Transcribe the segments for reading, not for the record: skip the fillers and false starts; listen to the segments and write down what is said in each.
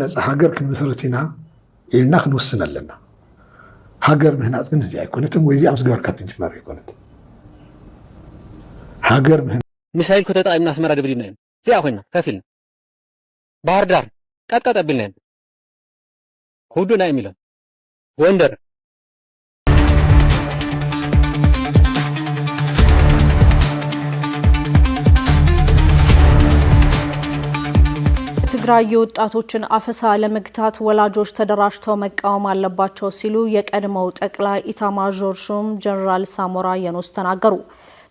ነፃ ሀገር ክንምስርቲና ኢልና ክንውስን ኣለና ሀገር ምህናፅ ግን እዚ ኣይኮነትም ወይ እዚ ኣምስ ገበርካ ትጅመር ኣይኮነት ሀገር ሚሳኤል ከተጠቃሚና አስመራ ደብሊና እዚኣ ኮይና ከፊልና ባህር ዳር ቀጥቀጥ አብልና ሁዱ ናይ ሚለን ጎንደር ትግራይ የወጣቶችን አፈሳ ለመግታት ወላጆች ተደራጅተው መቃወም አለባቸው ሲሉ የቀድሞው ጠቅላይ ኢታማዦር ሹም ጀነራል ሳሞራ የኑስ ተናገሩ።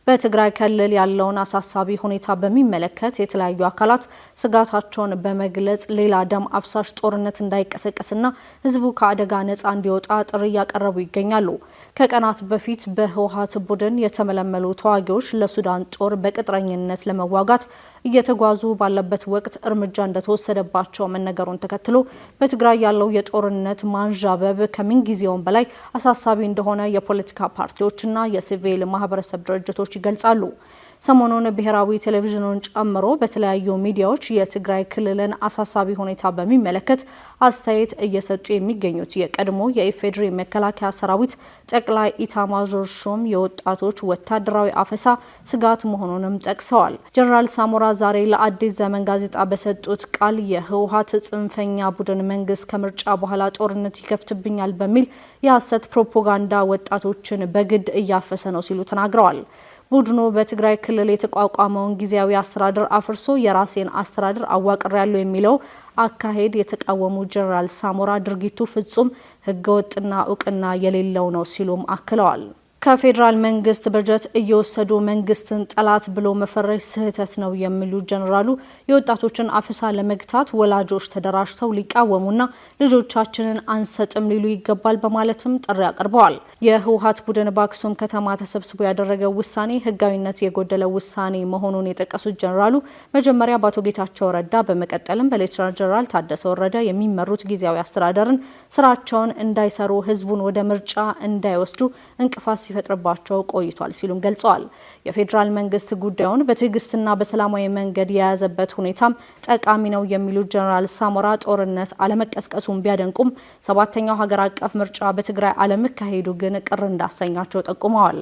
በትግራይ ክልል ያለውን አሳሳቢ ሁኔታ በሚመለከት የተለያዩ አካላት ስጋታቸውን በመግለጽ ሌላ ደም አፍሳሽ ጦርነት እንዳይቀሰቀስና ህዝቡ ከአደጋ ነፃ እንዲወጣ ጥሪ ያቀረቡ ይገኛሉ። ከቀናት በፊት በህወሓት ቡድን የተመለመሉ ተዋጊዎች ለሱዳን ጦር በቅጥረኝነት ለመዋጋት እየተጓዙ ባለበት ወቅት እርምጃ እንደተወሰደባቸው መነገሩን ተከትሎ በትግራይ ያለው የጦርነት ማንዣበብ ከምንጊዜውም በላይ አሳሳቢ እንደሆነ የፖለቲካ ፓርቲዎችና የሲቪል ማህበረሰብ ድርጅቶች ይገልጻሉ። ሰሞኑን ብሔራዊ ቴሌቪዥንን ጨምሮ በተለያዩ ሚዲያዎች የትግራይ ክልልን አሳሳቢ ሁኔታ በሚመለከት አስተያየት እየሰጡ የሚገኙት የቀድሞ የኢፌዴሪ መከላከያ ሰራዊት ጠቅላይ ኢታማዦር ሹም የወጣቶች ወታደራዊ አፈሳ ስጋት መሆኑንም ጠቅሰዋል። ጀነራል ሳሞራ ዛሬ ለአዲስ ዘመን ጋዜጣ በሰጡት ቃል የህወሓት ጽንፈኛ ቡድን መንግስት ከምርጫ በኋላ ጦርነት ይከፍትብኛል በሚል የሐሰት ፕሮፓጋንዳ ወጣቶችን በግድ እያፈሰ ነው ሲሉ ተናግረዋል። ቡድኑ በትግራይ ክልል የተቋቋመውን ጊዜያዊ አስተዳደር አፍርሶ የራሴን አስተዳደር አዋቅሬያለሁ የሚለው አካሄድ የተቃወሙ ጀነራል ሳሞራ ድርጊቱ ፍጹም ህገወጥና እውቅና የሌለው ነው ሲሉም አክለዋል። ከፌደራል መንግስት በጀት እየወሰዱ መንግስትን ጠላት ብሎ መፈረጅ ስህተት ነው የሚሉ ጀነራሉ የወጣቶችን አፈሳ ለመግታት ወላጆች ተደራጅተው ሊቃወሙና ልጆቻችንን አንሰጥም ሊሉ ይገባል በማለትም ጥሪ አቅርበዋል። የህወሓት ቡድን በአክሱም ከተማ ተሰብስቦ ያደረገው ውሳኔ ህጋዊነት የጎደለው ውሳኔ መሆኑን የጠቀሱት ጀነራሉ መጀመሪያ በአቶ ጌታቸው ረዳ በመቀጠልም በሌተናል ጀነራል ታደሰ ወረደ የሚመሩት ጊዜያዊ አስተዳደርን ስራቸውን እንዳይሰሩ ህዝቡን ወደ ምርጫ እንዳይወስዱ እንቅፋት ሲፈጥርባቸው ቆይቷል ሲሉም ገልጸዋል። የፌደራል መንግስት ጉዳዩን በትዕግስትና በሰላማዊ መንገድ የያዘበት ሁኔታም ጠቃሚ ነው የሚሉት ጀነራል ሳሞራ ጦርነት አለመቀስቀሱን ቢያደንቁም ሰባተኛው ሀገር አቀፍ ምርጫ በትግራይ አለመካሄዱ ግን ቅር እንዳሰኛቸው ጠቁመዋል።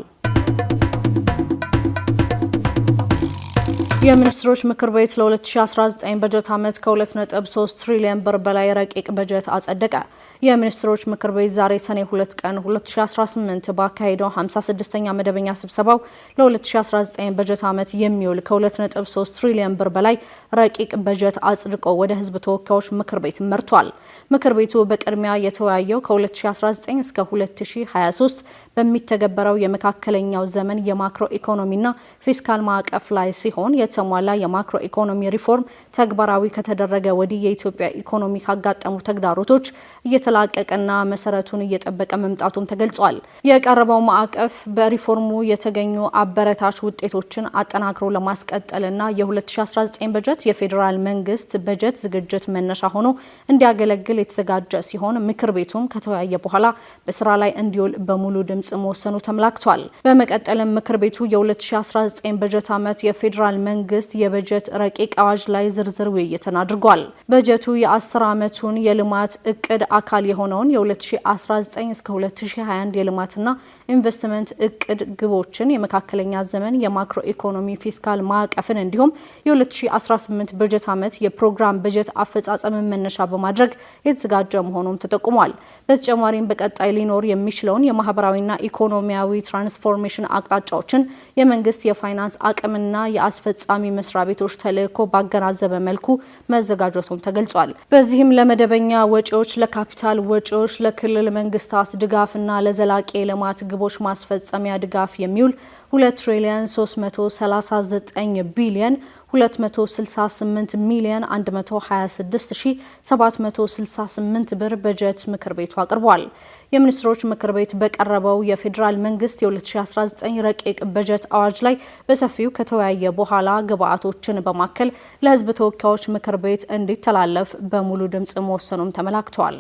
የሚኒስትሮች ምክር ቤት ለ2019 በጀት ዓመት ከ2.3 ትሪሊዮን ብር በላይ ረቂቅ በጀት አጸደቀ። የሚኒስትሮች ምክር ቤት ዛሬ ሰኔ 2 ቀን 2018 ባካሄደው 56ኛ መደበኛ ስብሰባው ለ2019 በጀት ዓመት የሚውል ከ2.3 ትሪሊዮን ብር በላይ ረቂቅ በጀት አጽድቆ ወደ ህዝብ ተወካዮች ምክር ቤት መርቷል። ምክር ቤቱ በቅድሚያ የተወያየው ከ2019 እስከ 2023 በሚተገበረው የመካከለኛው ዘመን የማክሮ ኢኮኖሚና ፊስካል ማዕቀፍ ላይ ሲሆን የተሟላ የማክሮ ኢኮኖሚ ሪፎርም ተግባራዊ ከተደረገ ወዲህ የኢትዮጵያ ኢኮኖሚ ካጋጠሙ ተግዳሮቶች እየተላቀቀና መሰረቱን እየጠበቀ መምጣቱም ተገልጿል። የቀረበው ማዕቀፍ በሪፎርሙ የተገኙ አበረታች ውጤቶችን አጠናክሮ ለማስቀጠልና የ2019 በጀት የፌዴራል መንግስት በጀት ዝግጅት መነሻ ሆኖ እንዲያገለግል የተዘጋጀ ሲሆን ምክር ቤቱም ከተወያየ በኋላ በስራ ላይ እንዲውል በሙሉ ድምጽ መወሰኑ ተመላክቷል። በመቀጠልም ምክር ቤቱ የ2019 በጀት ዓመት የፌዴራል መንግስት የበጀት ረቂቅ አዋጅ ላይ ዝርዝር ውይይትን አድርጓል። በጀቱ የ10 ዓመቱን የልማት እቅድ አካል የሆነውን የ2019 እስከ 2021 የልማትና ኢንቨስትመንት እቅድ ግቦችን፣ የመካከለኛ ዘመን የማክሮ ኢኮኖሚ ፊስካል ማዕቀፍን እንዲሁም የ2018 በጀት ዓመት የፕሮግራም በጀት አፈጻጸምን መነሻ በማድረግ የተዘጋጀ መሆኑም ተጠቁሟል። በተጨማሪም በቀጣይ ሊኖር የሚችለውን የማህበራዊና ኢኮኖሚያዊ ትራንስፎርሜሽን አቅጣጫዎችን የመንግስት የፋይናንስ አቅምና የአስፈጻሚ መስሪያ ቤቶች ተልዕኮ ባገናዘበ መልኩ መዘጋጀቱም ተገልጿል። በዚህም ለመደበኛ ወጪዎች፣ ለካፒታል ወጪዎች፣ ለክልል መንግስታት ድጋፍና ለዘላቂ ልማት ግቦች ማስፈጸሚያ ድጋፍ የሚውል 2 ትሪሊዮን 339 ቢሊዮን 268 ሚሊዮን 126768 ብር በጀት ምክር ቤቱ አቅርቧል። የሚኒስትሮች ምክር ቤት በቀረበው የፌዴራል መንግስት የ2019 ረቂቅ በጀት አዋጅ ላይ በሰፊው ከተወያየ በኋላ ግብአቶችን በማከል ለህዝብ ተወካዮች ምክር ቤት እንዲተላለፍ በሙሉ ድምጽ መወሰኑም ተመላክቷል።